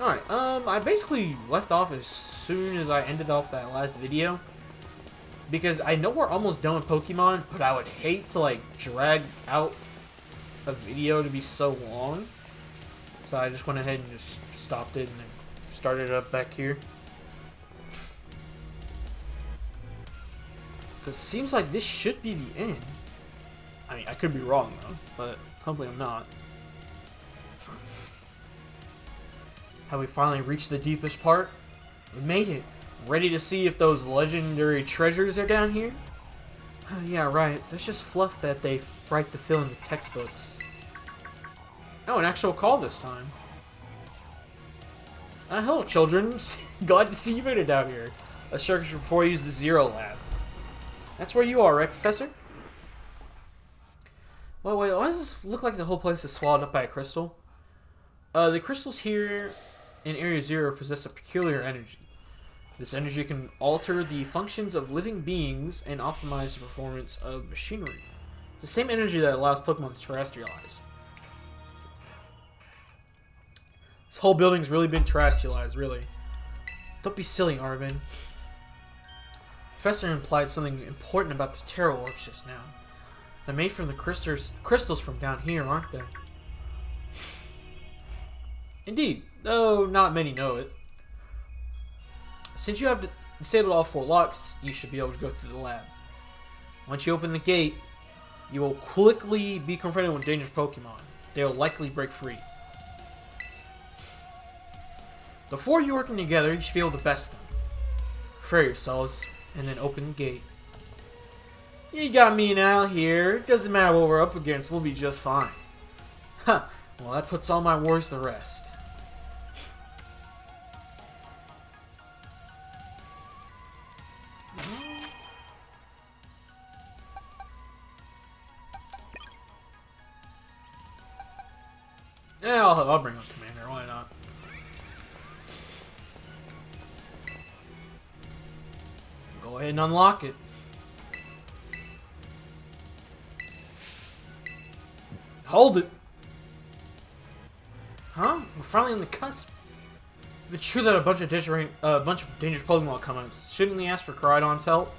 Alright, I basically left off as soon as I ended off that last video. Because I know we're almost done with Pokemon, but I would hate to, like, drag out a video to be so long. So I just went ahead and just stopped it and then started it up back here. Because it seems like this should be the end. I mean, I could be wrong, though, but hopefully I'm not. Have we finally reached the deepest part? We made it. Ready to see if those legendary treasures are down here? Yeah, right. There's just fluff that they write to fill in the textbooks. Oh, an actual call this time. Hello, children. Glad to see you made it down here. Let's search before we use the Zero Lab. That's where you are, right, Professor? Well, wait, why does this look like the whole place is swallowed up by a crystal? The crystals here in Area Zero possess a peculiar energy. This energy can alter the functions of living beings and optimize the performance of machinery. It's the same energy that allows Pokemon to terrestrialize. This whole building's really been terrestrialized, really. Don't be silly, Arvin. Professor implied something important about the Terra Orbs just now. They're made from the crystals from down here, aren't they? Indeed, though not many know it. Since you have disabled all 4 locks, you should be able to go through the lab. Once you open the gate, you will quickly be confronted with dangerous Pokemon. They will likely break free. The 4 of you working together, you should be able to best them. Prepare yourselves, and then open the gate. You got me and Al here. It doesn't matter what we're up against, we'll be just fine. Huh, well that puts all my worries to rest. Yeah, I'll bring up Commander, why not? Go ahead and unlock it. Hold it! Huh? We're finally on the cusp. If it's true that a bunch of dangerous Pokemon will come out, shouldn't we ask for Koraidon's help?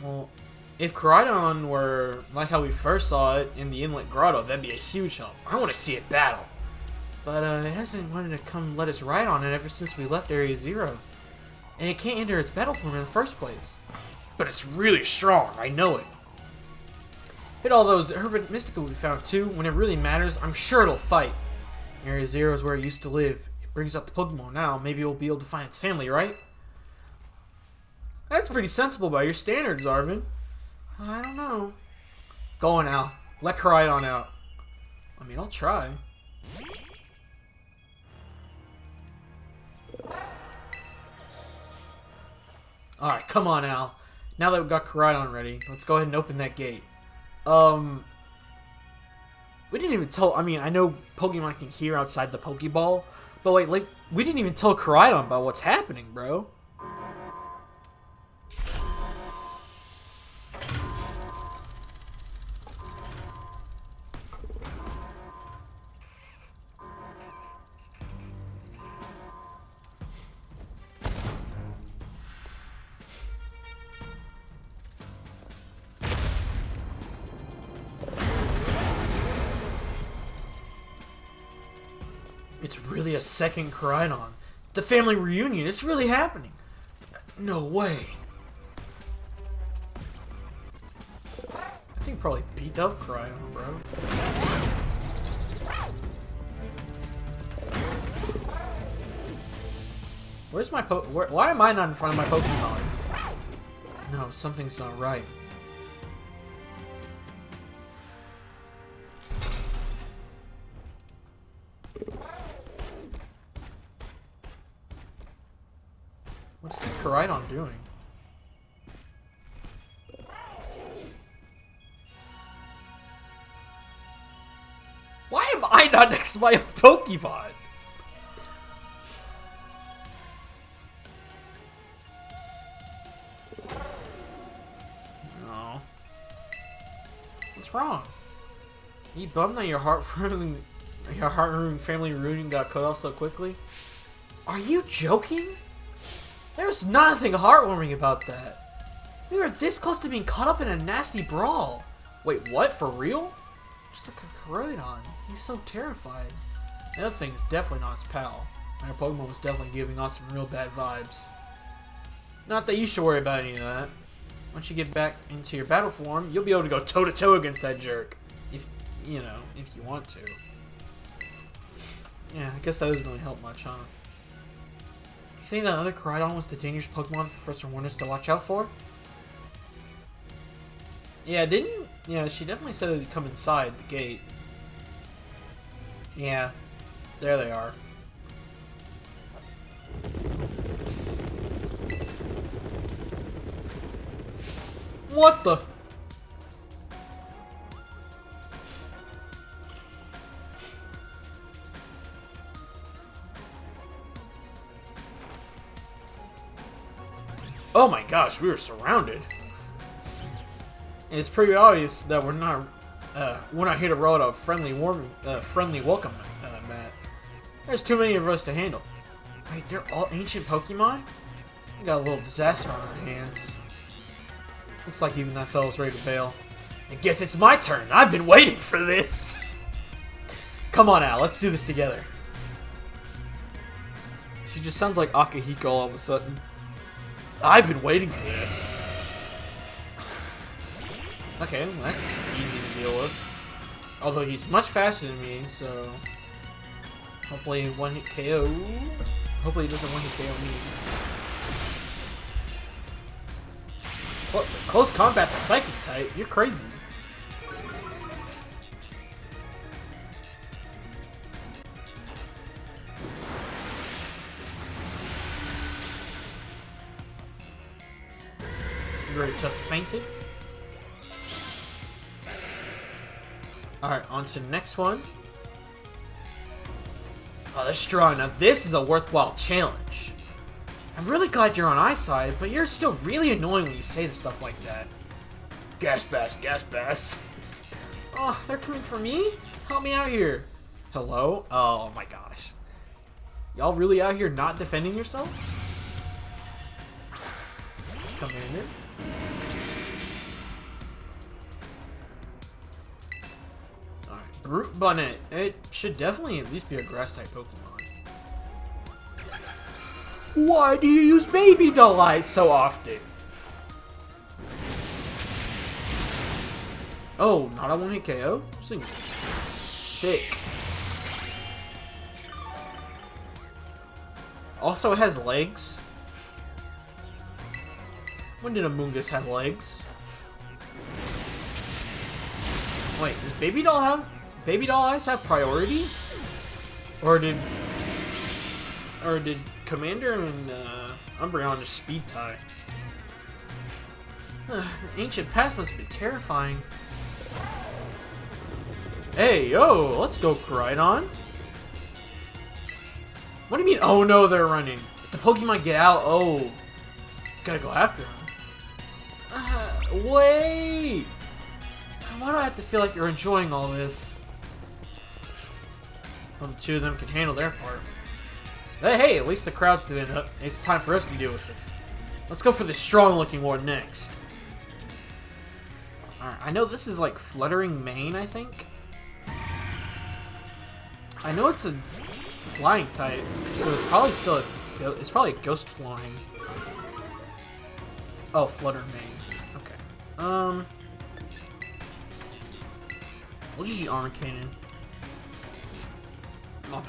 Well, if Koraidon were like how we first saw it in the Inlet Grotto, that'd be a huge help. I want to see it battle. But it hasn't wanted to come let us ride on it ever since we left Area Zero. And it can't enter its battle form in the first place. But it's really strong, I know it. Hit all those Herba Mystica we found too. When it really matters, I'm sure it'll fight. Area Zero is where it used to live. It brings up the Pokemon now. Maybe we'll be able to find its family, right? That's pretty sensible by your standards, Arvin. I don't know. Go on, Al. Let Koraidon out. I mean, I'll try. Alright, come on, Al. Now that we've got Koraidon ready, let's go ahead and open that gate. We didn't even tell... I mean, I know Pokemon can hear outside the Pokeball, but like we didn't even tell Koraidon about what's happening, bro. It's really a second Koraidon. The family reunion, it's really happening. No way. I think probably beat up Koraidon, bro. Where's my why am I not in front of my Pokemon? No, something's not right. What's the Koraidon doing? Why am I not next to my own Pokemon? Oh. What's wrong? Are you bummed that your heart Your heart-wrenching family reunion got cut off so quickly? Are you joking? There's nothing heartwarming about that. We were this close to being caught up in a nasty brawl. Wait, what? For real? Just like a Koraidon. He's so terrified. The other thing is definitely not his pal. Our Pokemon was definitely giving off some real bad vibes. Not that you should worry about any of that. Once you get back into your battle form, you'll be able to go toe-to-toe against that jerk. If you want to. Yeah, I guess that doesn't really help much, huh? You think that other Koraidon was the dangerous Pokemon Professor warned us to watch out for? Yeah, she definitely said it'd come inside the gate. Yeah, there they are. What the? Oh my gosh, we were surrounded. And it's pretty obvious that we're not here to roll out a friendly welcome mat. There's too many of us to handle. Wait, they're all ancient Pokemon? We got a little disaster on our hands. Looks like even that fella's ready to bail. I guess it's my turn. I've been waiting for this. Come on, Al. Let's do this together. She just sounds like Akihiko all of a sudden. I've been waiting for this. Okay, well, that's easy to deal with. Although he's much faster than me, so hopefully one-hit KO. Hopefully he doesn't one-hit KO me. What? Close combat the psychic type? You're crazy. You just fainted. Alright, on to the next one. Oh, they're strong. Now this is a worthwhile challenge. I'm really glad you're on eyesight, but you're still really annoying when you say stuff like that. Gas bass, gas bass. Oh, they're coming for me? Help me out here. Hello? Oh my gosh. Y'all really out here not defending yourselves? Commander? Alright, Brute Bonnet. It should definitely at least be a grass-type Pokemon. Why do you use Baby Doll Eyes so often? Oh, not a one-hit KO? Single. Thick. Also, it has legs. When did Amoonguss have legs? Wait, does Baby Doll Eyes have priority? Or did Commander and Umbreon just speed tie? The ancient past must be terrifying. Hey, yo, let's go, Koraidon. What do you mean, oh no, they're running? If the Pokemon get out, oh. Gotta go after them. Wait! Why do I have to feel like you're enjoying all this? Well, the two of them can handle their part. But hey, at least the crowd's doing it. It's time for us to deal with it. Let's go for the strong-looking one next. Alright, I know this is like Fluttering Mane, I think. I know it's a flying type, so it's probably still it's probably ghost flying. Oh, Flutter Mane. Okay. We'll just use Armor Cannon. Oh.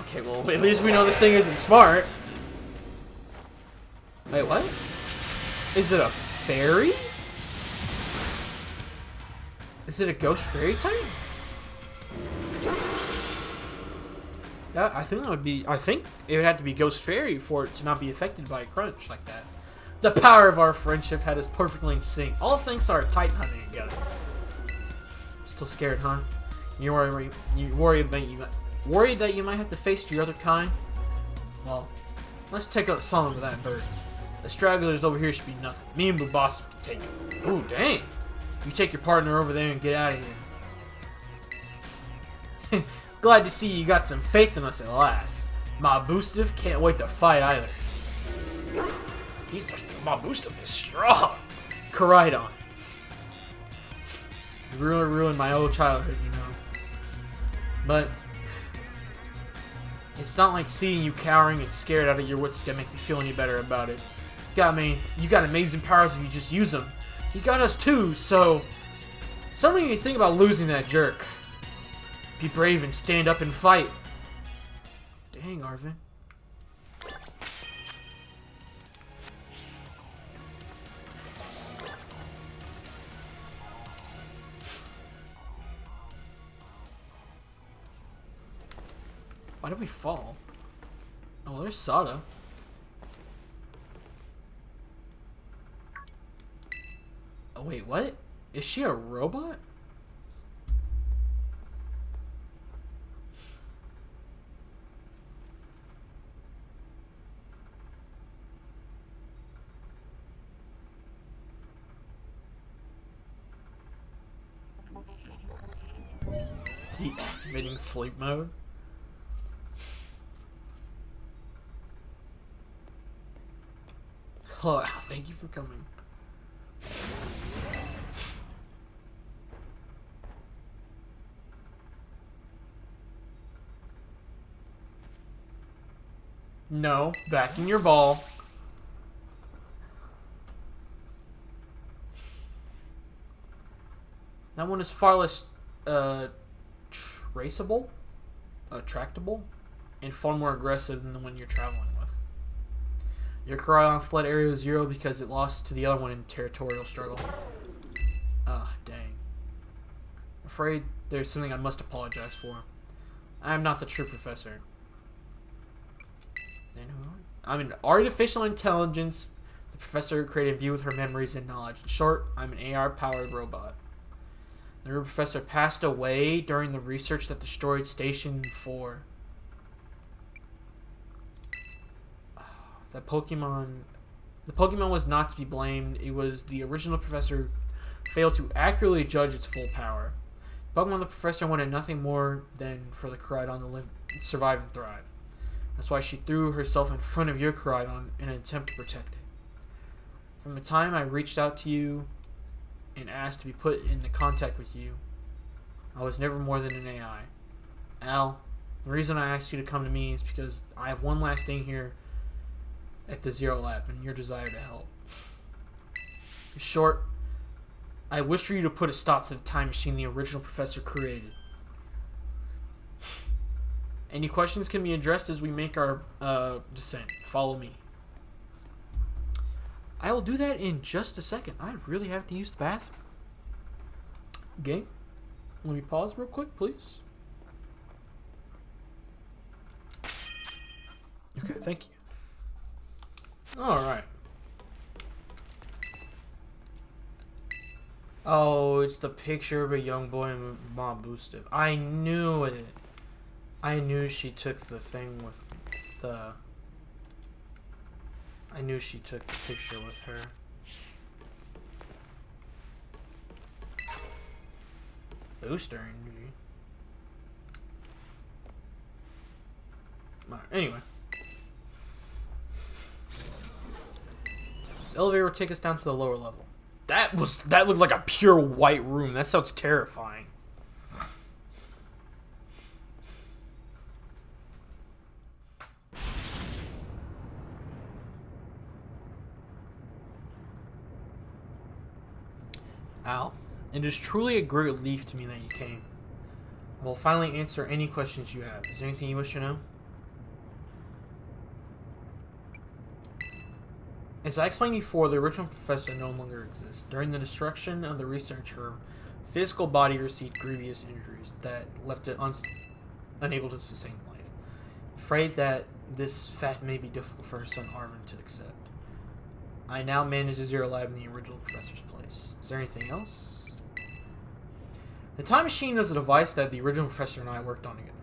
Okay, well, at least we know this thing isn't smart. Wait, what? Is it a fairy? Is it a ghost fairy type? Yeah, I think that would be. I think it would have to be ghost fairy for it to not be affected by a crunch like that. The power of our friendship had us perfectly in sync. All thanks to our Titan hunting together. Still scared, huh? You worried that you might have to face your other kind? Well, let's take up some of that burden. The stragglers over here should be nothing. Me and Blue Boss can take it. Ooh, dang! You take your partner over there and get out of here. Glad to see you got some faith in us at last. Ma Boostif can't wait to fight either. Ma Boostif is strong. Koraidon. You really ruined my old childhood, you know. But it's not like seeing you cowering and scared out of your wits is gonna make me feel any better about it. You got amazing powers if you just use them. You got us too, so don't even think about losing that jerk. Be brave and stand up and fight. Dang, Arvin. Why did we fall? Oh, there's Sada. Oh, wait, what? Is she a robot? Deactivating sleep mode. Hello, Al. Thank you for coming. No, back in your ball. That one is far less traceable, tractable, and far more aggressive than the one you're traveling with. Your Koraidon fled Area 0 because it lost to the other one in territorial struggle. Ah, dang. I'm afraid there's something I must apologize for. I am not the true professor. Then who are you? I'm an artificial intelligence the professor created in view with her memories and knowledge. In short, I'm an AR-powered robot. The new professor passed away during the research that destroyed Station 4. The Pokemon was not to be blamed. It was the original professor who failed to accurately judge its full power. Pokemon the professor wanted nothing more than for the Koraidon to live, survive and thrive. That's why she threw herself in front of your Koraidon in an attempt to protect it. From the time I reached out to you and asked to be put into contact with you, I was never more than an AI. Al, the reason I asked you to come to me is because I have one last thing here at the Zero Lab and your desire to help. In short, I wish for you to put a stop to the time machine the original professor created. Any questions can be addressed as we make our descent. Follow me. I will do that in just a second. I really have to use the bathroom. Game, let me pause real quick, please. Okay, thank you. Alright. Oh, it's the picture of a young boy and Mom boosted. I knew it. I knew she took the thing with the... I knew she took the picture with her. Booster energy. Anyway. This elevator will take us down to the lower level. That looked like a pure white room. That sounds terrifying. Al, it is truly a great relief to me that you came. I will finally answer any questions you have. Is there anything you wish to know? As I explained before, the original professor no longer exists. During the destruction of the research, her physical body received grievous injuries that left it unable to sustain life. Afraid that this fact may be difficult for her son Arvin to accept. I now manage the Zero Lab in the original professor's place. Is there anything else? The time machine is a device that the original professor and I worked on together.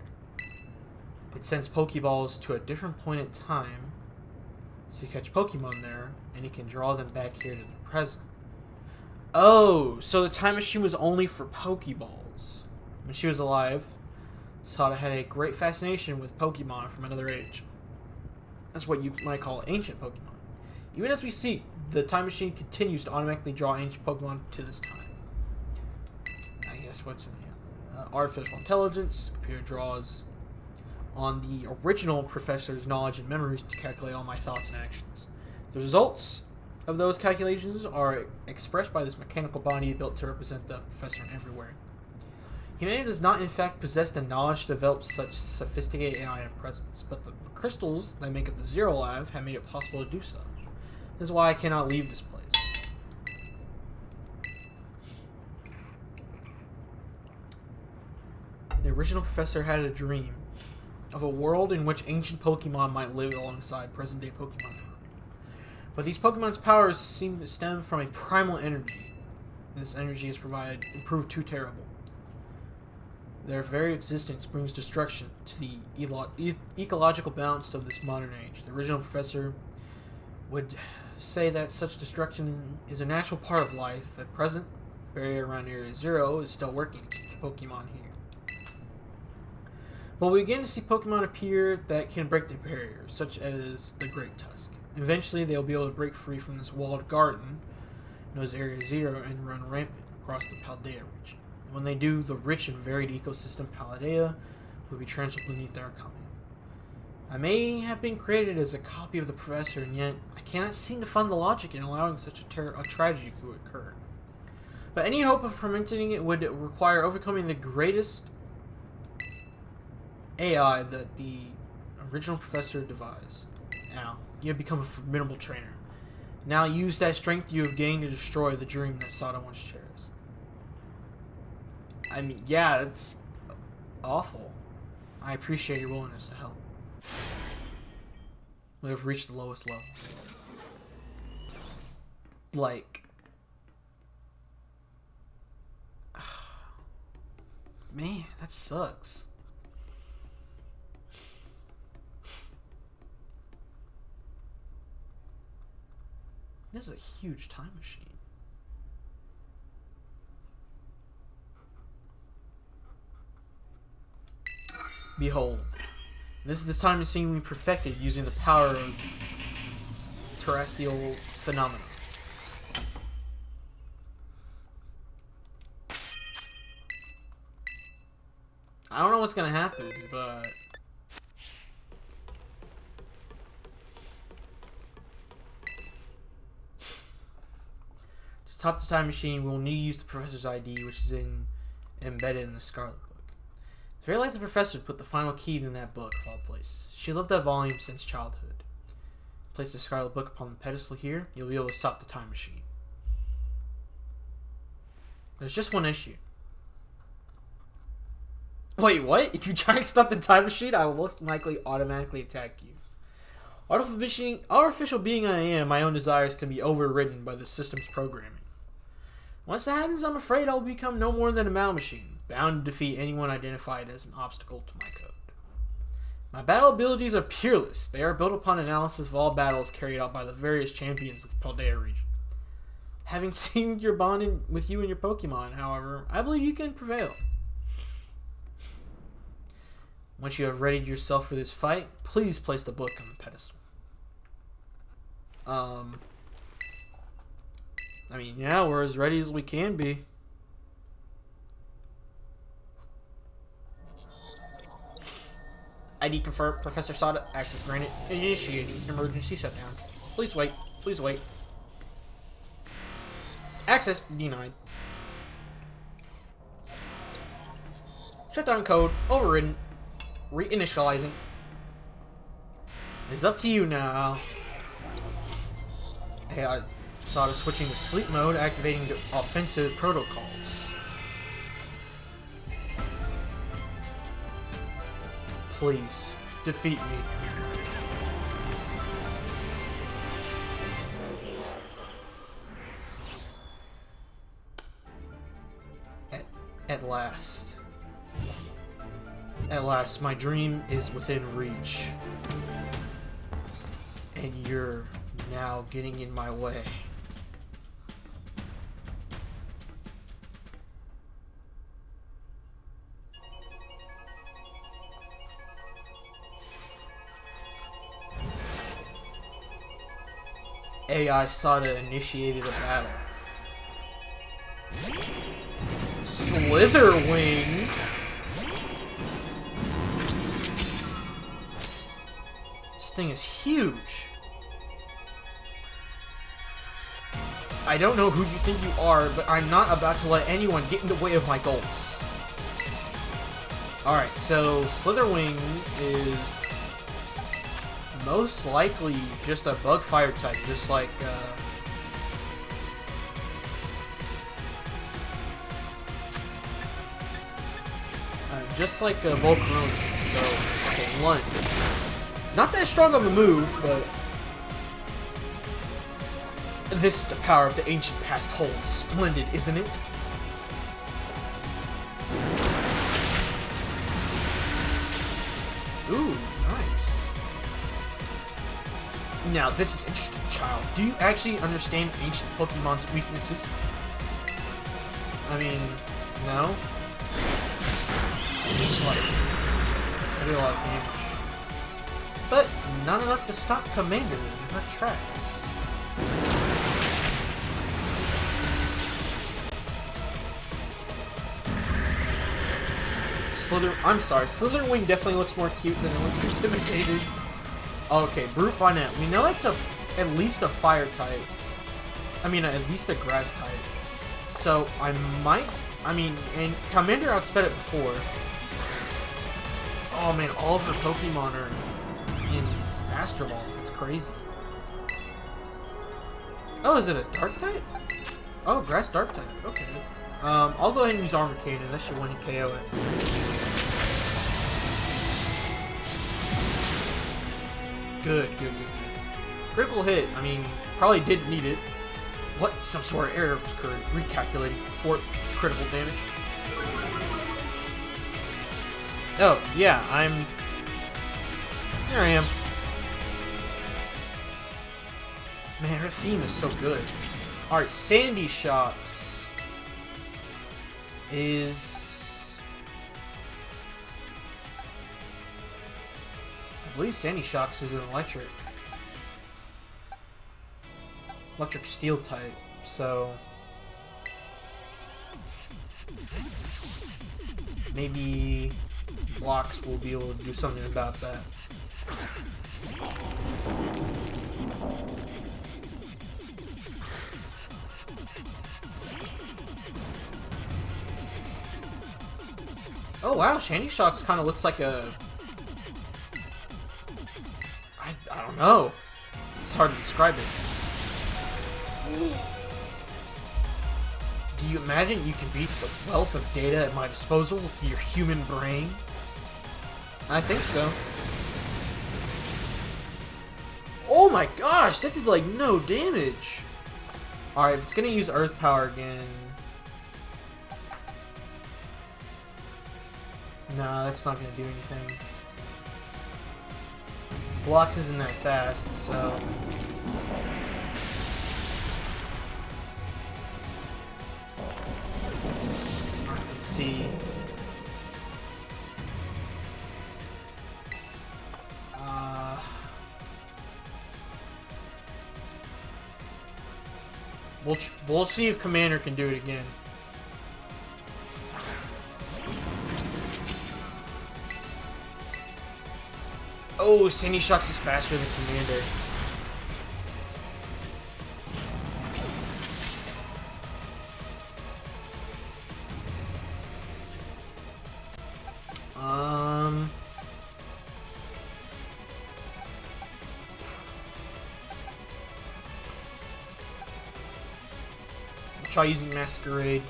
It sends Pokeballs to a different point in time to catch Pokemon there, and you can draw them back here to the present. Oh, so the time machine was only for Pokeballs. When she was alive, Sada had a great fascination with Pokemon from another age. That's what you might call ancient Pokemon. Even as we see, the time machine continues to automatically draw ancient Pokemon to this time. I guess what's in here? Artificial intelligence. Computer draws on the original professor's knowledge and memories to calculate all my thoughts and actions. The results of those calculations are expressed by this mechanical body built to represent the professor in every way. Humanity does not in fact possess the knowledge to develop such sophisticated AI and presence, but the crystals that make up the Zero Lab have made it possible to do so. This is why I cannot leave this place. The original professor had a dream of a world in which ancient Pokemon might live alongside present-day Pokemon. But these Pokemon's powers seem to stem from a primal energy. This energy has proved too terrible. Their very existence brings destruction to the ecological balance of this modern age. The original professor would say that such destruction is a natural part of life. At present, the barrier around Area Zero is still working to keep the Pokemon here. But we begin to see Pokemon appear that can break the barrier, such as the Great Tusk. Eventually, they'll be able to break free from this walled garden, known as Area Zero, and run rampant across the Paldea region. When they do, the rich and varied ecosystem Paldea will be trampled beneath their coming. I may have been created as a copy of the professor, and yet I cannot seem to find the logic in allowing such a tragedy to occur. But any hope of preventing it would require overcoming the greatest AI that the original professor devised. Now, you have become a formidable trainer. Now use that strength you have gained to destroy the dream that Sada once cherished. I mean, yeah, it's awful. I appreciate your willingness to help. We have reached the lowest level. Like... Man, that sucks. This is a huge time machine. Behold, this is the time machine we perfected using the power of terrestrial phenomena. I don't know what's gonna happen, but... to top the time machine, we'll need to use the professor's ID, which is embedded in the Scarlet book. It's very likely the professor put the final key in that book of all places. She loved that volume since childhood. Place the Scarlet book upon the pedestal here, you'll be able to stop the time machine. There's just one issue. Wait, what? If you try to stop the time machine, I will most likely automatically attack you. Artificial being I am, my own desires can be overridden by the system's programming. Once that happens, I'm afraid I'll become no more than a battle machine, bound to defeat anyone identified as an obstacle to my code. My battle abilities are peerless. They are built upon analysis of all battles carried out by the various champions of the Paldea region. Having seen your bonding with you and your Pokemon, however, I believe you can prevail. Once you have readied yourself for this fight, please place the book on the pedestal. I mean, yeah, we're as ready as we can be. ID confirmed. Professor Sada, access granted. Initiating emergency shutdown. Please wait. Please wait. Access denied. Shutdown code overridden. Reinitializing. It's up to you now. Hey, I saw it switching to sleep mode, activating the offensive protocols. Please, defeat me. At last. At last, my dream is within reach. And you're now getting in my way. AI Sada initiated a battle. Slitherwing? This thing is huge. I don't know who you think you are, but I'm not about to let anyone get in the way of my goals. Alright, so Slitherwing is most likely just a bug fire type, just like Volcarona. So, okay, lunge. Not that strong of a move, but this is the power of the ancient past holds. Splendid, isn't it? Ooh, nice. Now, this is interesting, child. Do you actually understand ancient Pokemon's weaknesses? I mean, no? It's like, I do a lot of damage. But not enough to stop Commander in her tracks. I'm sorry, Slitherwing definitely looks more cute than it looks intimidated. Okay, Brute Bonnet. We know it's at least a fire type. I mean, at least a grass type. So, and Commander outsped it before. Oh man, all of her Pokemon are in Astro Balls. It's crazy. Oh, is it a Dark type? Oh, Grass Dark type. Okay. I'll go ahead and use Armor Cannon. That should one-hit KO it. Good. Critical hit. I mean, probably didn't need it. What? Some sort of error was recalculating for critical damage. Oh, yeah, Here I am. Man, her theme is so good. Alright, Sandy Shocks is... I believe Sandy Shocks is an electric steel type, so maybe Blocks will be able to do something about that. Oh wow, Sandy Shocks kind of looks like a... I don't know. It's hard to describe it. Do you imagine you can beat the wealth of data at my disposal with your human brain? I think so. Oh my gosh, that did like no damage. Alright, it's gonna use Earth Power again. Nah, that's not gonna do anything. Blocks isn't that fast, so... Let's see. We'll see if Commander can do it again. Oh, Sandy Shocks is faster than Commander. Try using Masquerade.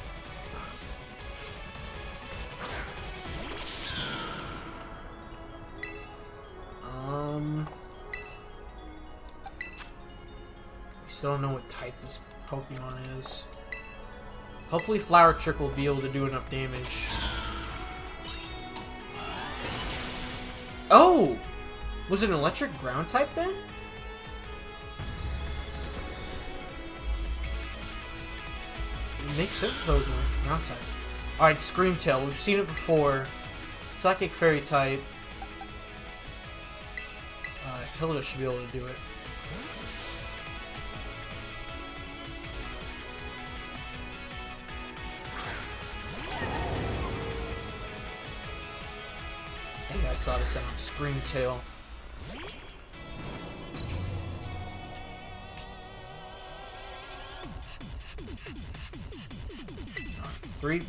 Still don't know what type this Pokemon is. Hopefully Flower Trick will be able to do enough damage. Oh! Was it an electric ground type then? Makes sense those were ground type. Alright, Screamtail. We've seen it before. Psychic Fairy type. Hilda should be able to do it. I saw this on Scream Tail. Three.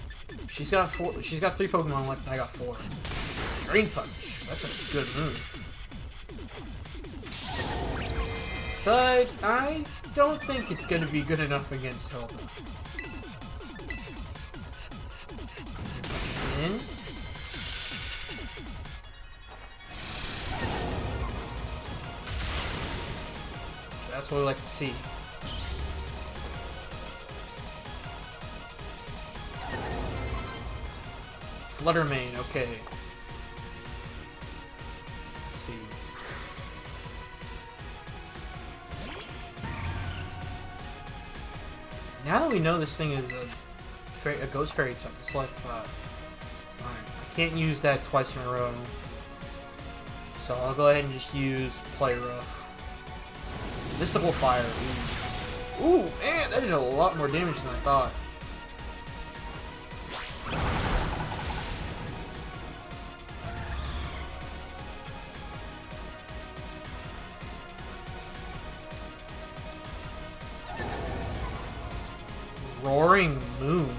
She's got 4. She's got 3 Pokemon left, and I got 4. Drain Punch. That's a good move. But I don't think it's going to be good enough against Hilda. In. That's what we like to see. Fluttermane, okay. Let's see. Now that we know this thing is a Ghost Fairy type, it's like, alright, I can't use that twice in a row. So I'll go ahead and just use Play Rough. Mystical Fire. Ooh. Ooh, man, that did a lot more damage than I thought. Roaring Moon.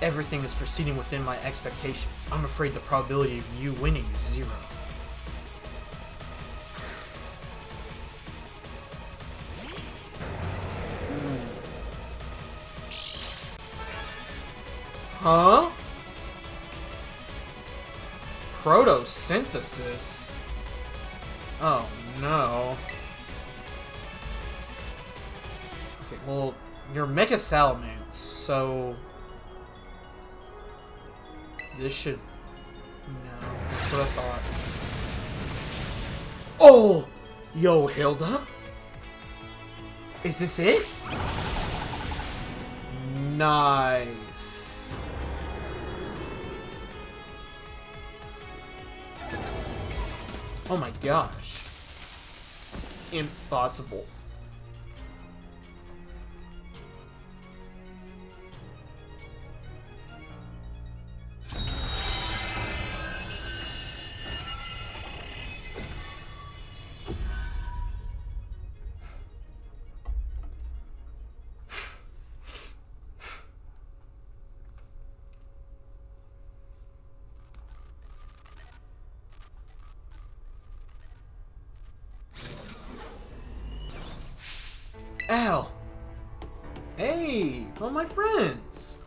Everything is proceeding within my expectations. I'm afraid the probability of you winning is 0. Huh? Photosynthesis? Oh no. Okay, well, you're Mecha Salamence, so this should... No, that's what I thought. Oh! Yo, Hilda? Is this it? Nice. Oh my gosh. Impossible. Ow! Hey, it's all my friends.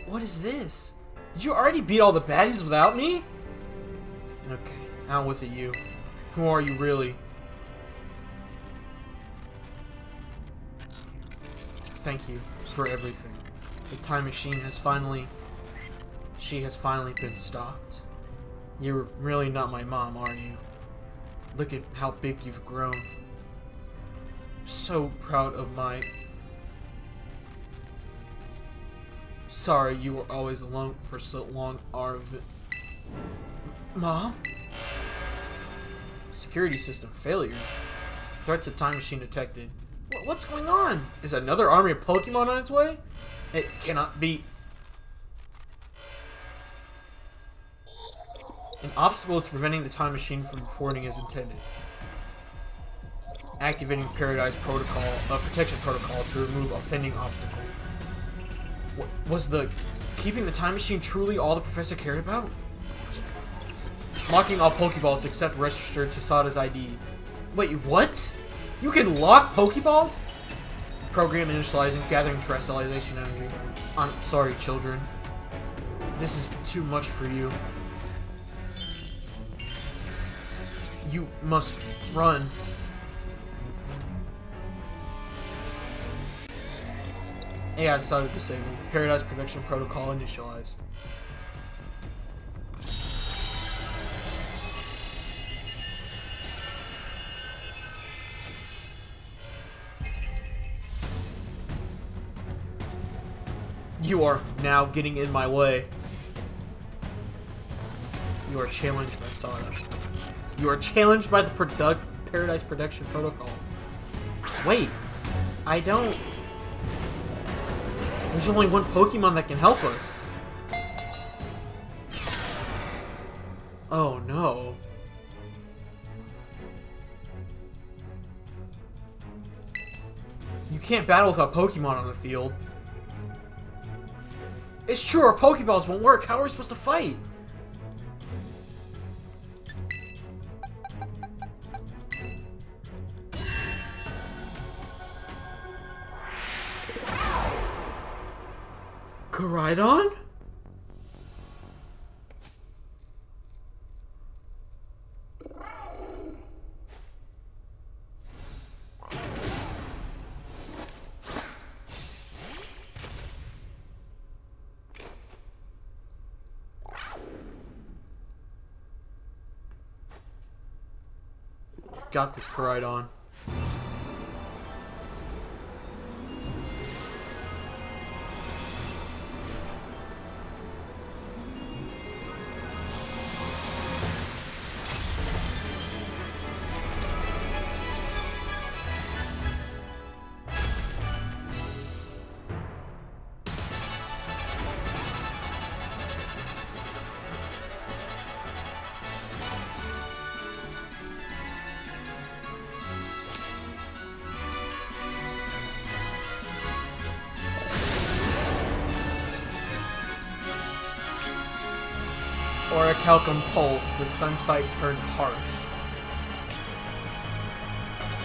What is this? Did you already beat all the baddies without me? Okay, out with it, you. Who are you really? Thank you for everything. The time machine has finally... She has finally been stopped. You're really not my mom, are you? Look at how big you've grown. So proud of my... Sorry you were always alone for so long, Arv. Mom? Security system failure. Threat to time machine detected. What's going on? Is another army of Pokemon on its way? It cannot be. An obstacle is preventing the time machine from reporting as intended. Activating Paradise Protocol, Protection Protocol to remove offending obstacle. Was the keeping the time machine truly all the professor cared about? Locking all Pokeballs except registered to Sada's ID. Wait, what? You can lock Pokeballs? Program initializing, gathering terrestrialization energy. I'm sorry, children. This is too much for you. You must run. AI decided to disable. Paradise Protection Protocol initialized. You are now getting in my way. You are challenged by Sada. You are challenged by the Paradise Protection Protocol. Wait, I don't... There's only one Pokemon that can help us. Oh no. You can't battle without Pokemon on the field. It's true, our Pokeballs won't work. How are we supposed to fight? Koraidon? Got this, Koraidon. Orichalcum Pulse, the sunsight turned harsh.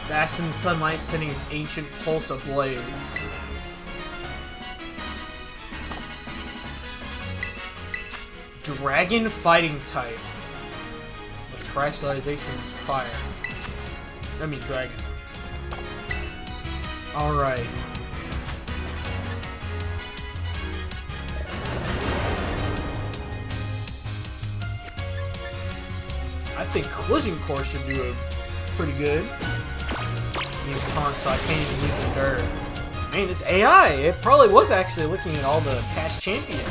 Vast in the sunlight, sending its ancient pulse ablaze. Dragon fighting type. With crystallization fire. I mean dragon. Alright. I think Collision Course should do a pretty good. Use taunt, so I can't even use the dirt. Man, this AI, it probably was actually looking at all the past champions.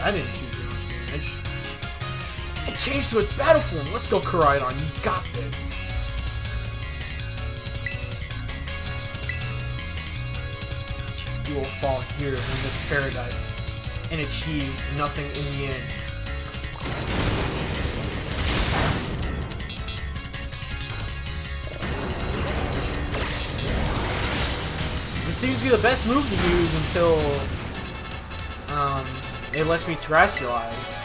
I didn't do too much damage. It changed to its battle form. Let's go, Koraidon. You got this. You will fall here in this paradise and achieve nothing in the end. This seems to be the best move to use until it lets me terrestrialize.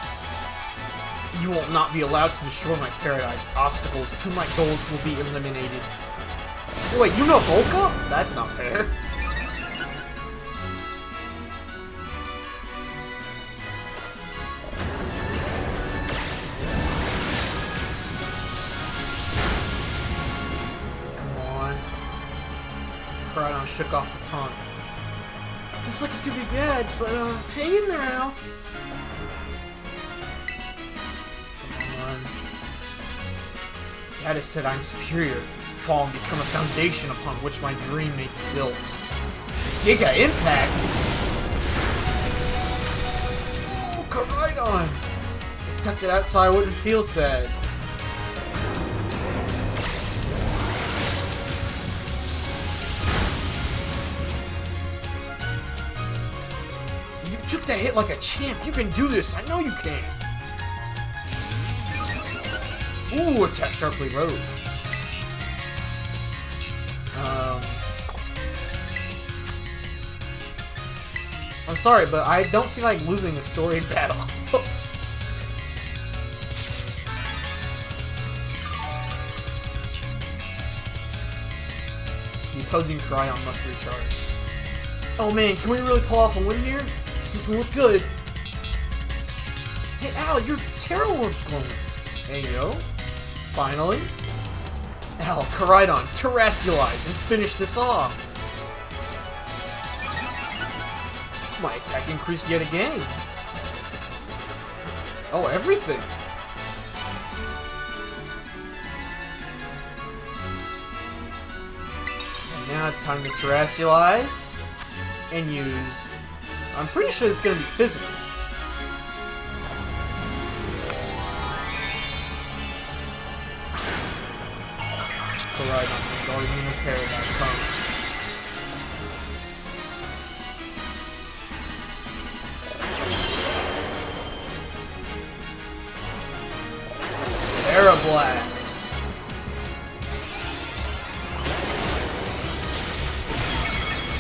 You will not be allowed to destroy my paradise. Obstacles to my goals will be eliminated. Wait, you know Bulk Up? That's not fair. Koraidon shook off the taunt. This looks gonna be bad, but hang in there, Al. Come on. Dad has said I'm superior. Fall and become a foundation upon which my dream may be built. Giga Impact! Oh, Koraidon! I tucked it out so I wouldn't feel sad. Took that hit like a champ. You can do this. I know you can. Ooh, attack sharply rose. I'm sorry, but I don't feel like losing a story battle. The opposing Koraidon must recharge. Oh man, can we really pull off a win here? Doesn't look good. Hey Al, your Terror Orb's glowing. There you go. Finally. Al, Koraidon, terrestrialize and finish this off. My attack increased yet again. Oh, everything. And now it's time to terrestrialize and use. I'm pretty sure it's going to be physical. Koraidon, Guardian of Paradise, huh? Aeroblast.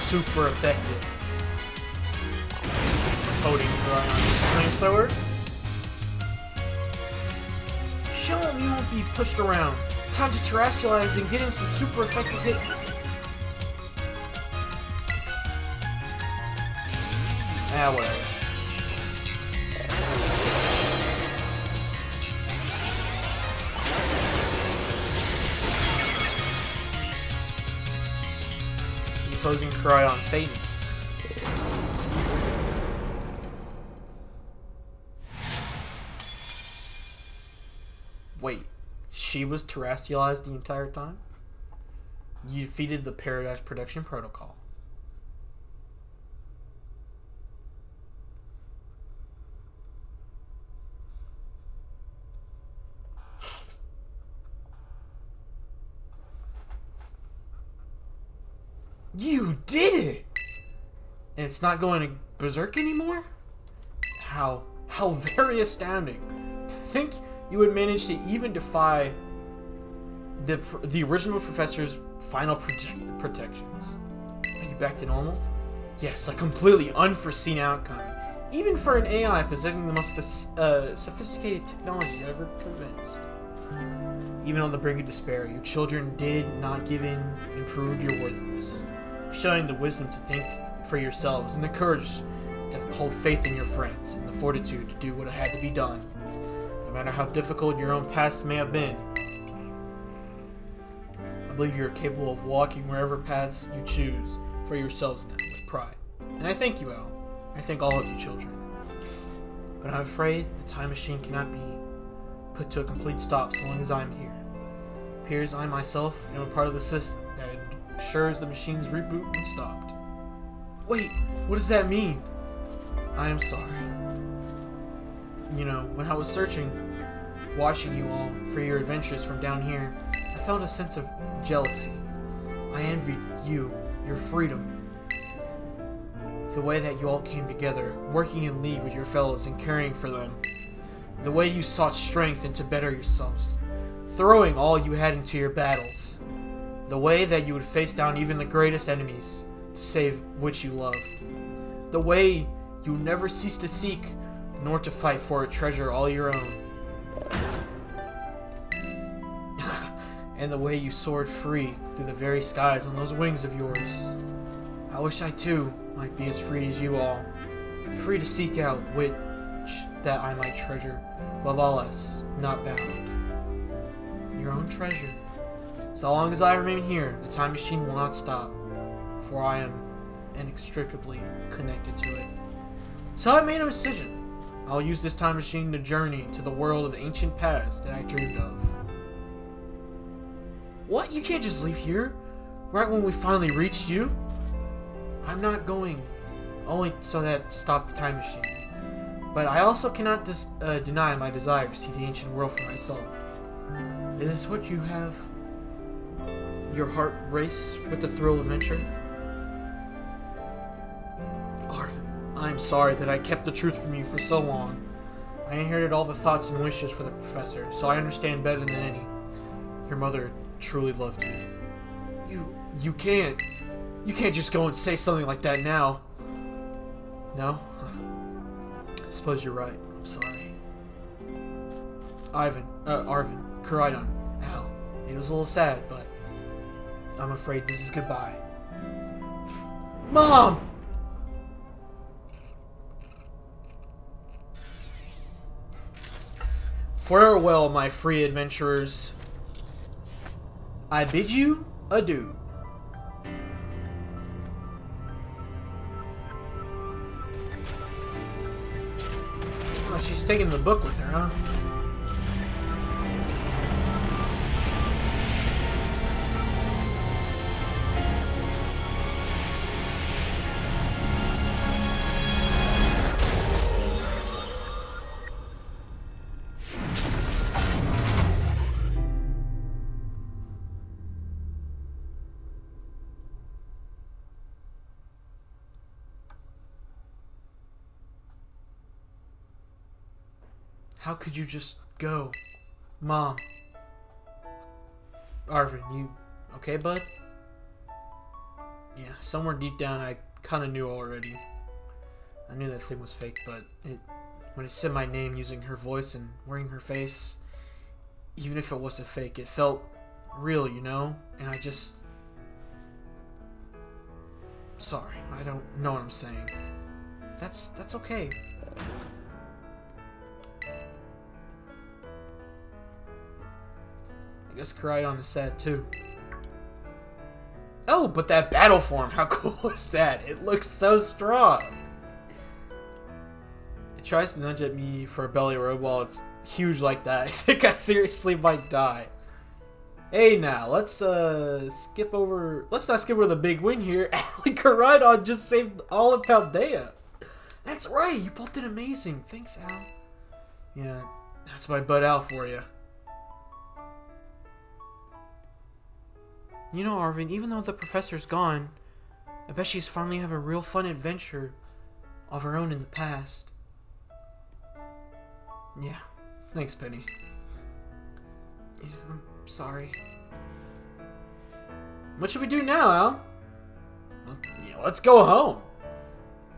Super effective. Coating Flamethrower. Show him you won't be pushed around. Time to terrestrialize and get in some super effective hit. Ah, whatever. Opposing Koraidon Phaeton. Wait, she was terrestrialized the entire time? You defeated the Paradise Production Protocol. You did it! And it's not going to berserk anymore? How very astounding. To think you would manage to even defy the original professor's final protections. Are you back to normal? Yes, a completely unforeseen outcome. Even for an AI possessing the most sophisticated technology ever convinced. Even on the brink of despair, you children did not give in and proved your worthlessness. Showing the wisdom to think for yourselves and the courage to hold faith in your friends and the fortitude to do what had to be done, no matter how difficult your own past may have been. I believe you are capable of walking wherever paths you choose for yourselves now with pride. And I thank you, Al. I thank all of you children. But I'm afraid the time machine cannot be put to a complete stop so long as I'm here. It appears I myself am a part of the system that ensures the machine's reboot and stopped. Wait, what does that mean? I am sorry. You know, when I was searching, watching you all for your adventures from down here, I felt a sense of jealousy. I envied you, your freedom. The way that you all came together, working in league with your fellows and caring for them. The way you sought strength and to better yourselves, throwing all you had into your battles. The way that you would face down even the greatest enemies to save which you loved. The way you never ceased to seek nor to fight for a treasure all your own. And the way you soared free through the very skies on those wings of yours. I wish I too might be as free as you all. Free to seek out which that I might treasure, above all else, not bound. Your own treasure. So long as I remain here, the time machine will not stop, for I am inextricably connected to it. So I made a decision. I'll use this time machine to journey to the world of the ancient past that I dreamed of. What? You can't just leave here? Right when we finally reached you? I'm not going, only so that to stop the time machine. But I also cannot deny my desire to see the ancient world for myself. Is this what you have? Your heart race with the thrill of adventure? Arvin, I'm sorry that I kept the truth from you for so long. I inherited all the thoughts and wishes for the professor, so I understand better than any. Your mother truly loved you. You can't just go and say something like that now. No? I suppose you're right. I'm sorry. Arvin, Koraidon, Al. It was a little sad, but I'm afraid this is goodbye. Mom! Farewell, my free adventurers. I bid you adieu. Oh, she's taking the book with her, huh? How could you just go? Mom. Arvin, you okay, bud? Yeah, somewhere deep down I kind of knew already. I knew that thing was fake, but when it said my name using her voice and wearing her face, even if it wasn't fake, it felt real, you know? And I just... Sorry, I don't know what I'm saying. That's okay. I guess Koraidon is sad too. Oh, but that battle form, how cool is that? It looks so strong. It tries to nudge at me for a belly rub while it's huge like that. I think I seriously might die. Hey now, let's not skip over the big win here. Koraidon just saved all of Paldea. That's right, you both did amazing. Thanks, Al. Yeah, that's my bud Al for you. You know, Arvin, even though the professor's gone, I bet she's finally having a real fun adventure of her own in the past. Yeah, thanks, Penny. Yeah, I'm sorry. What should we do now, Al? Well, yeah, let's go home.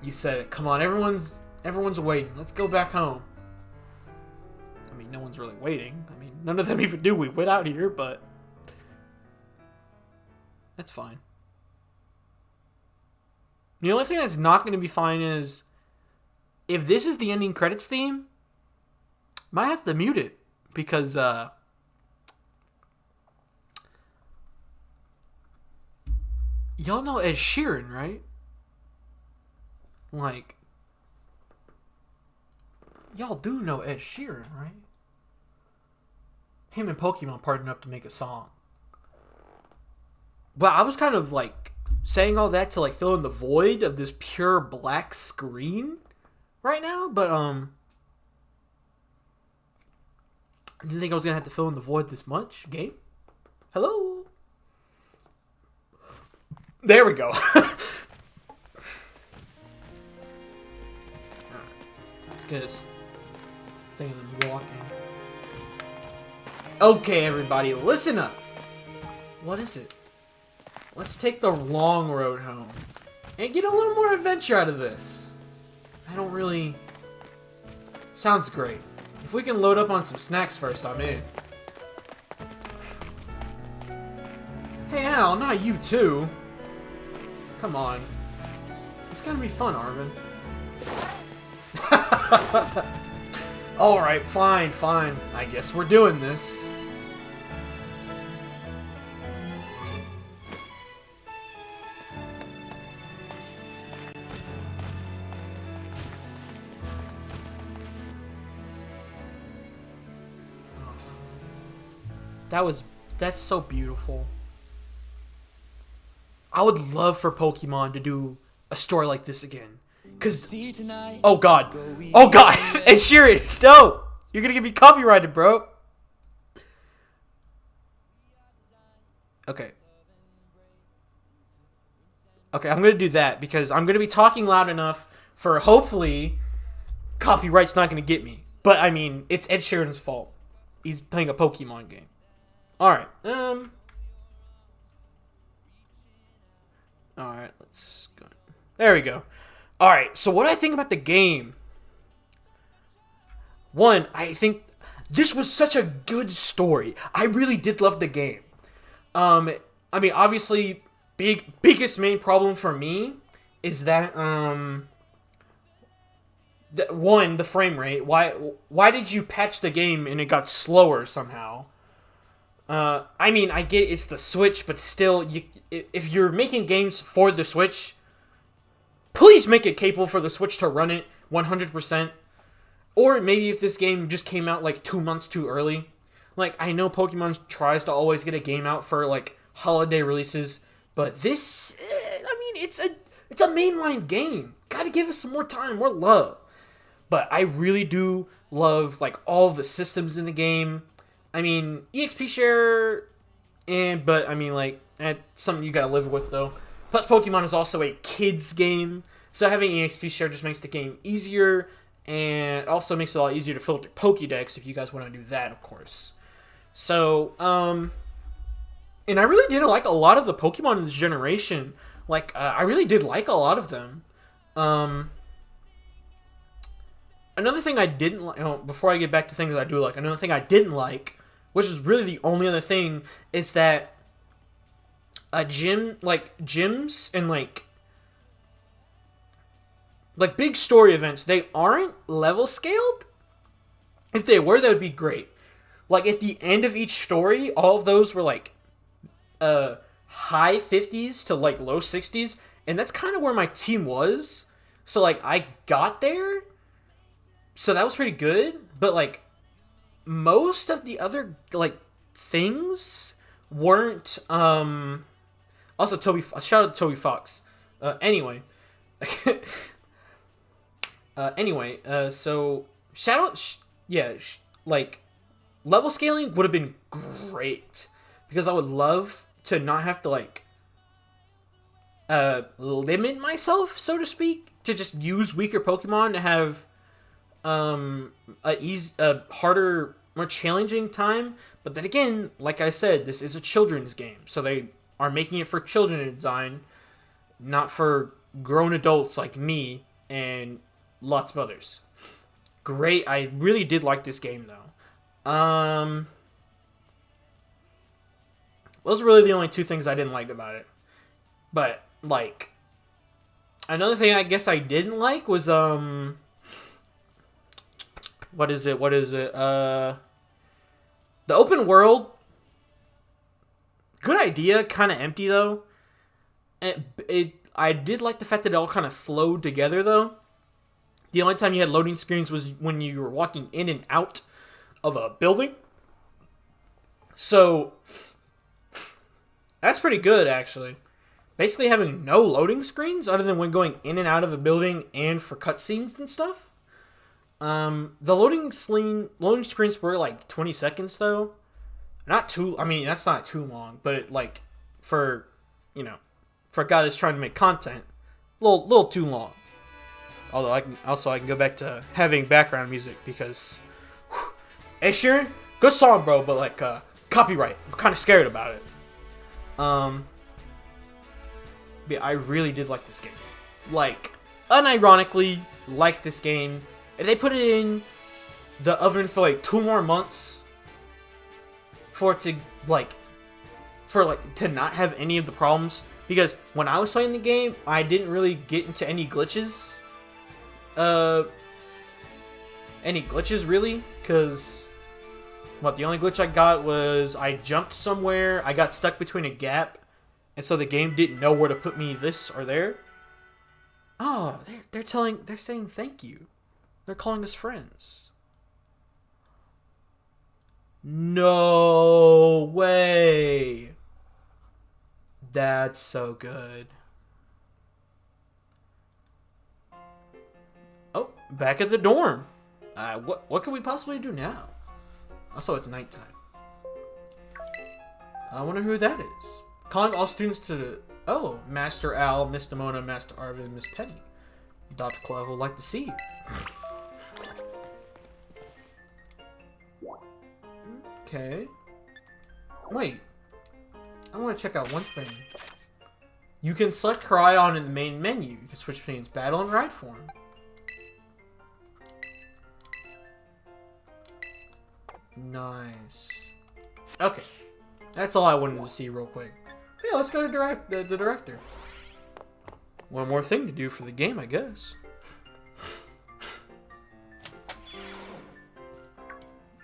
You said it. Come on, everyone's waiting. Let's go back home. I mean, no one's really waiting. I mean, none of them even knew we went out here, but... That's fine. The only thing that's not going to be fine is if this is the ending credits theme, might have to mute it because y'all know Ed Sheeran, right? Like, y'all do know Ed Sheeran, right? Him and Pokemon partnered up to make a song. But I was kind of like saying all that to like fill in the void of this pure black screen right now, but I didn't think I was gonna have to fill in the void this much. Game? Hello? There we go. Let's get this thing of them walking. Okay, everybody, listen up. What is it? Let's take the long road home and get a little more adventure out of this. I don't really... Sounds great. If we can load up on some snacks first, I'm in. Hey Al, not you too. Come on. It's gonna be fun, Arvin. Alright, fine. I guess we're doing this. That's so beautiful. I would love for Pokemon to do a story like this again. Cause, oh god, Ed Sheeran, no! You're gonna get me copyrighted, bro. Okay, I'm gonna do that because I'm gonna be talking loud enough for hopefully copyright's not gonna get me. But I mean, it's Ed Sheeran's fault. He's playing a Pokemon game. Alright, alright, let's go. There we go. Alright, so what I think about the game. One, I think this was such a good story. I really did love the game. I mean, obviously, biggest main problem for me is that, one, the frame rate. Why did you patch the game and it got slower somehow? I mean, I get it's the Switch, but still, if you're making games for the Switch, please make it capable for the Switch to run it 100%. Or maybe if this game just came out like 2 months too early. Like, I know Pokemon tries to always get a game out for like holiday releases, but this, I mean, it's a mainline game. Gotta give us some more time, more love. But I really do love like all of the systems in the game. I mean, EXP share, but I mean, like, that's something you gotta live with, though. Plus, Pokemon is also a kids game, so having EXP share just makes the game easier, And it also makes it a lot easier to filter Pokédex if you guys want to do that, of course. So, and I really did like a lot of the Pokemon in this generation. Like, I really did like a lot of them. Another thing I didn't like, before I get back to things I do like, another thing I didn't like, which is really the only other thing, is that gyms and like big story events, they aren't level scaled. If they were, that would be great. Like at the end of each story, all of those were like high 50s to like low 60s, and that's kind of where my team was. So like I got there, so that was pretty good. But like most of the other like things weren't. Also, shout out to Toby Fox. Anyway. So shout out, like level scaling would have been great because I would love to not have to like limit myself, so to speak, to just use weaker Pokemon to have a harder, more challenging time. But then again, like I said, this is a children's game, so they are making it for children to design, not for grown adults like me and lots of others. Great. I really did like this game, though. Those are really the only two things I didn't like about it. But, like, another thing I guess I didn't like was, what is it? The open world, good idea, kind of empty, though. I did like the fact that it all kind of flowed together, though. The only time you had loading screens was when you were walking in and out of a building. So, that's pretty good, actually. Basically having no loading screens other than when going in and out of a building and for cutscenes and stuff. The loading screens were like 20 seconds, though. That's not too long, but like, for a guy that's trying to make content, a little too long. Although I can go back to having background music because, Ed Sheeran, good song, bro, but like copyright. I'm kind of scared about it. But I really did like this game. Like, unironically, like this game. If they put it in the oven for like 2 more months, for it to to not have any of the problems, because when I was playing the game, I didn't really get into any glitches. Really, because the only glitch I got was I jumped somewhere, I got stuck between a gap, and so the game didn't know where to put me this or there. Oh, they're saying thank you. They're calling us friends. No way. That's so good. Oh, back at the dorm. What can we possibly do now? Also, it's nighttime. I wonder who that is. Calling all students to... Oh, Master Al, Miss Demona, Master Arvin, Miss Penny. Dr. Clove would like to see you. Okay. Wait. I want to check out one thing. You can select Cryon in the main menu. You can switch between its battle and ride form. Nice. Okay. That's all I wanted to see real quick. Yeah, let's go to the director. One more thing to do for the game, I guess.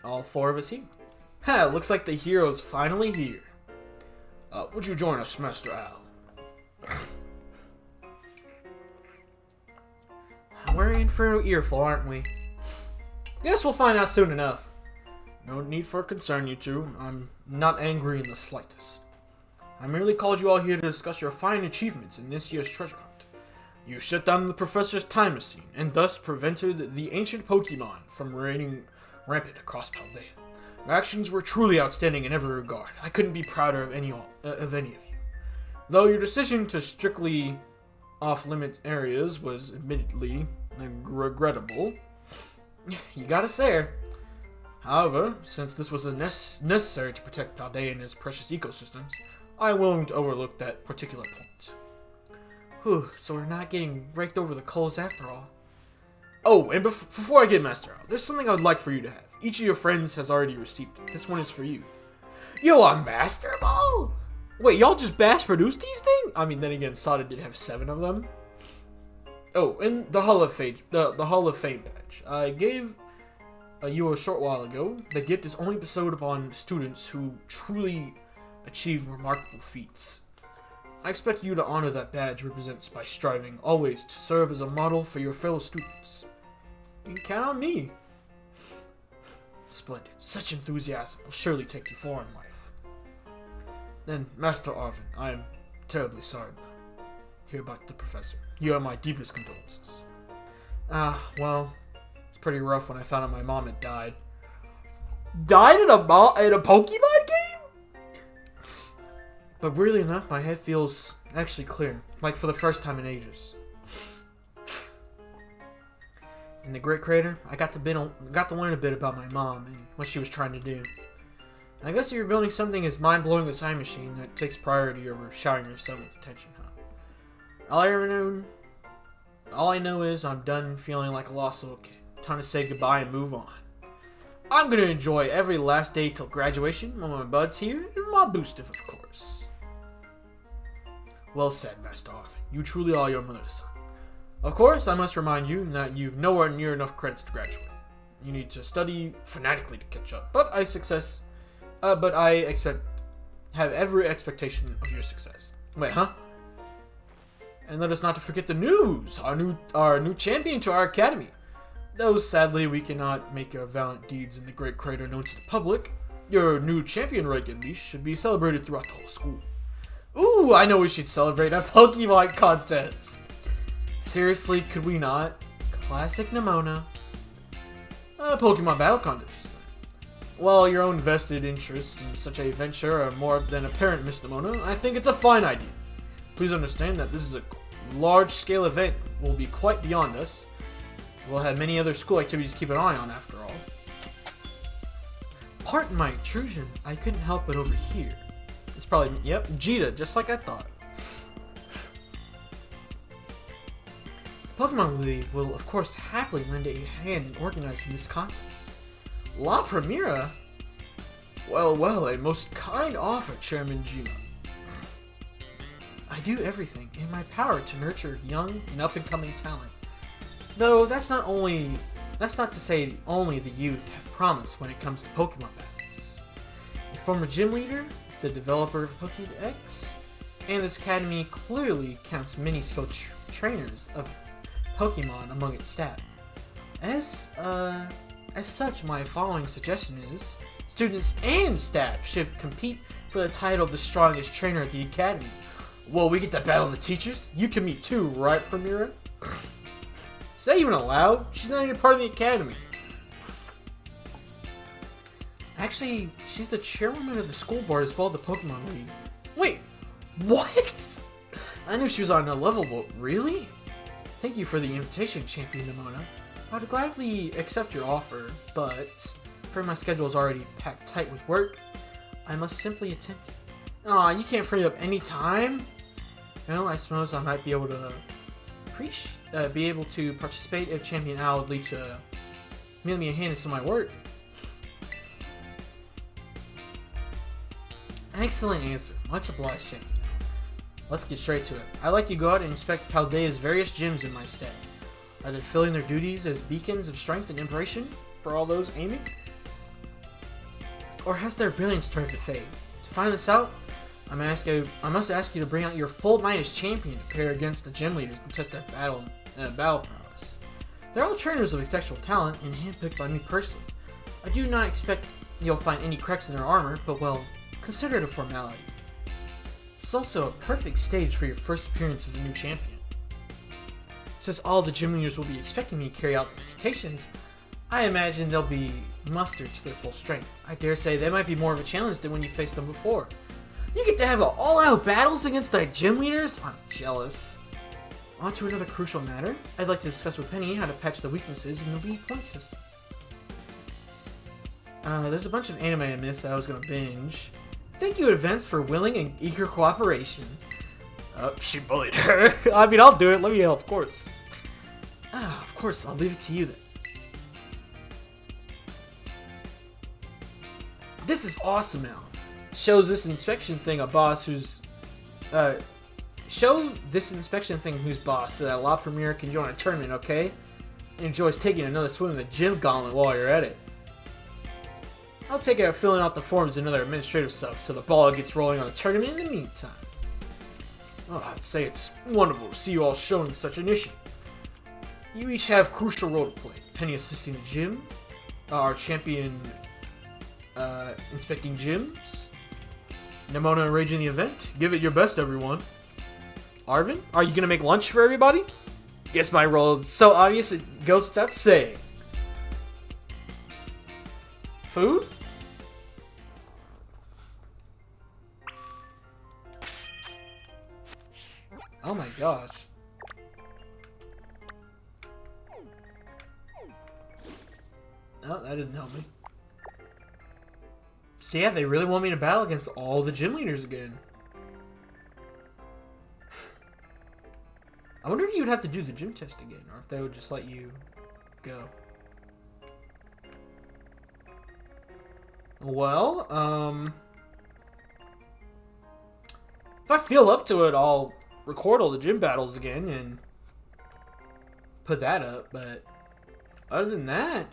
All 4 of us here. Ha, looks like the hero's finally here. Would you join us, Master Al? We're in for an earful, aren't we? Guess we'll find out soon enough. No need for concern, you two. I'm not angry in the slightest. I merely called you all here to discuss your fine achievements in this year's treasure hunt. You shut down the professor's time machine, and thus prevented the ancient Pokemon from reigning rampant across Paldea. Your actions were truly outstanding in every regard. I couldn't be prouder of any of you. Though your decision to strictly off-limit areas was admittedly regrettable, You got us there. However, since this was necessary to protect Paldea and its precious ecosystems, I am willing to overlook that particular point. Whew, so we're not getting raked over the coals after all. Oh, and before I get Master out, there's something I would like for you to have. Each of your friends has already received it. This one is for you. Yo, a Master Ball? Wait, y'all just mass-produce these things? I mean, then again, Sada did have 7 of them. Oh, and the Hall of Fame, the Hall of Fame badge. I gave you a short while ago. The gift is only bestowed upon students who truly achieve remarkable feats. I expect you to honor that badge represents by striving always to serve as a model for your fellow students. You can count on me. Splendid. Such enthusiasm will surely take you far in life. Then, Master Arvin, I am terribly sorry to hear about the professor. You have my deepest condolences. Well, it's pretty rough when I found out my mom had died. Died in a Pokemon game? But weirdly enough, my head feels actually clear, like for the first time in ages. In the Great Crater, I got to learn a bit about my mom and what she was trying to do. And I guess if you're building something as mind-blowing as Time Machine, that takes priority over showering yourself with attention, huh? All I know is I'm done feeling like a lost little kid. Time to say goodbye and move on. I'm gonna enjoy every last day till graduation when my bud's here and my boostif, of course. Well said, Master Arvin. You truly are your mother's son. Of course, I must remind you that you've nowhere near enough credits to graduate. You need to study fanatically to catch up, but I have every expectation of your success. Wait, huh? And let us not to forget the news! Our new champion to our academy. Though sadly we cannot make your valiant deeds in the Great Crater known to the public, your new champion rank at least should be celebrated throughout the whole school. Ooh, I know we should celebrate a Pokemon contest! Seriously, could we not? Classic Nimona. Pokemon battle contest. While your own vested interests in such a venture are more than apparent, Miss Nimona, I think it's a fine idea. Please understand that this is a large-scale event that will be quite beyond us. We'll have many other school activities to keep an eye on, after all. Pardon my intrusion. I couldn't help but overhear. It's probably, yep, Jita, just like I thought. The Pokemon League will, of course, happily lend a hand in organizing this contest. La Primera? Well, a most kind offer, Chairman Jima. I do everything in my power to nurture young and up-and-coming talent. Though that's not to say only the youth have promise when it comes to Pokemon battles. A former gym leader, the developer of Pokédex, and this academy clearly counts many skilled trainers of Pokemon among its staff. As such, my following suggestion is, students and staff should compete for the title of the strongest trainer at the academy. Well, we get to battle the teachers? You can meet too, right, Primera? Is that even allowed? She's not even part of the academy. Actually, she's the chairwoman of the school board as well as the Pokemon League. Wait, what? I knew she was on a level, but really? Thank you for the invitation, Champion Nimona. I would gladly accept your offer, but for my schedule is already packed tight with work, I must simply attend. Aw, you can't free up any time? Well, I suppose I might be able to participate if Champion Al would lead to mail me a hand in some of my work. Excellent answer. Much obliged, Champion. Let's get straight to it. I'd like you to go out and inspect Paldea's various gyms in my state. Are they filling their duties as beacons of strength and inspiration for all those aiming? Or has their brilliance started to fade? To find this out, I must ask you to bring out your full might as champion to pair against the gym leaders and test their battle prowess. They're all trainers of exceptional talent and handpicked by me personally. I do not expect you'll find any cracks in their armor, but well, consider it a formality. It's also a perfect stage for your first appearance as a new champion. Since all the gym leaders will be expecting me to carry out the expectations, I imagine they'll be mustered to their full strength. I dare say they might be more of a challenge than when you faced them before. You get to have all-out battles against the gym leaders? I'm jealous. On to another crucial matter. I'd like to discuss with Penny how to patch the weaknesses in the league point system. There's a bunch of anime I missed that I was gonna binge. Thank you, Advance, for willing and eager cooperation. She bullied her. I mean, I'll do it. Let me help, of course. Of course, I'll leave it to you then. This is awesome now. Shows this inspection thing a boss who's... show this inspection thing who's boss so that La Premiere can join a tournament, okay? Enjoys taking another swim in the gym gauntlet while you're at it. I'll take care of filling out the forms and other administrative stuff so the ball gets rolling on the tournament in the meantime. Oh, I'd say it's wonderful to see you all showing such initiative. You each have crucial role to play. Penny assisting the gym, our champion inspecting gyms, Nimona arranging the event. Give it your best, everyone. Arvin, are you gonna make lunch for everybody? Guess my role is so obvious it goes without saying. Food? Oh my gosh. Oh, that didn't help me. So yeah, they really want me to battle against all the gym leaders again. I wonder if you would have to do the gym test again, or if they would just let you go. Well, if I feel up to it, I'll record all the gym battles again and put that up, but other than that,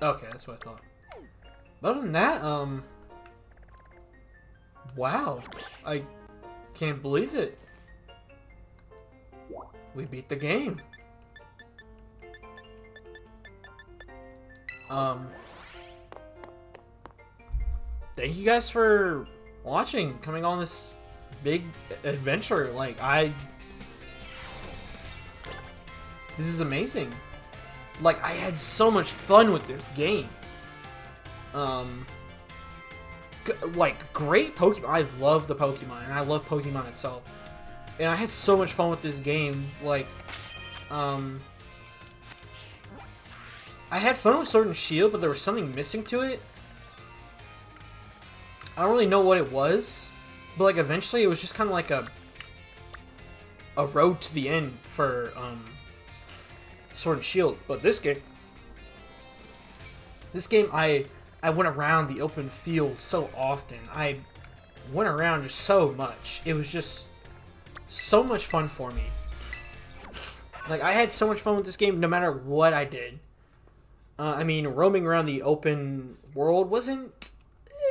okay, that's what I thought. But other than that, wow, I can't believe it. We beat the game. Thank you guys for watching, coming on this big adventure. Like, this is amazing. Like, I had so much fun with this game. Like, great Pokemon. I love the Pokemon, and I love Pokemon itself. And I had so much fun with this game. Like, I had fun with Sword and Shield, but there was something missing to it. I don't really know what it was, but like eventually it was just kind of like a road to the end for Sword and Shield. But this game, I went around the open field so often. I went around just so much. It was just so much fun for me. Like, I had so much fun with this game no matter what I did. I mean, roaming around the open world wasn't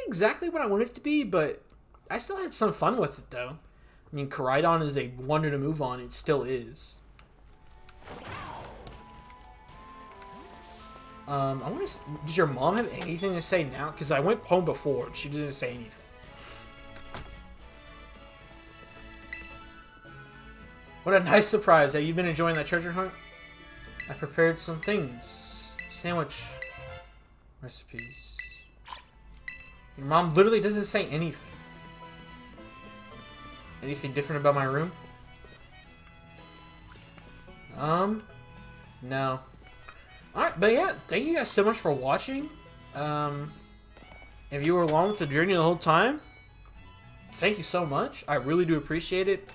exactly what I wanted it to be, but I still had some fun with it, though. I mean, Koraidon is a wonder to move on. It still is. I want to... Does your mom have anything to say now? Because I went home before, and she didn't say anything. What a nice surprise. Have you been enjoying that treasure hunt? I prepared some things. Sandwich recipes. Your mom literally doesn't say anything. Anything different about my room? No. Alright, but yeah, thank you guys so much for watching. If you were along with the journey the whole time, thank you so much. I really do appreciate it.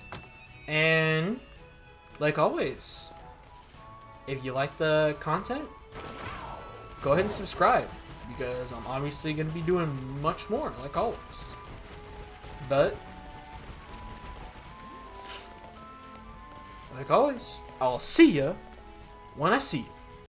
And, like always, if you like the content, go ahead and subscribe, because I'm obviously going to be doing much more, like always. But, like always, I'll see ya when I see you.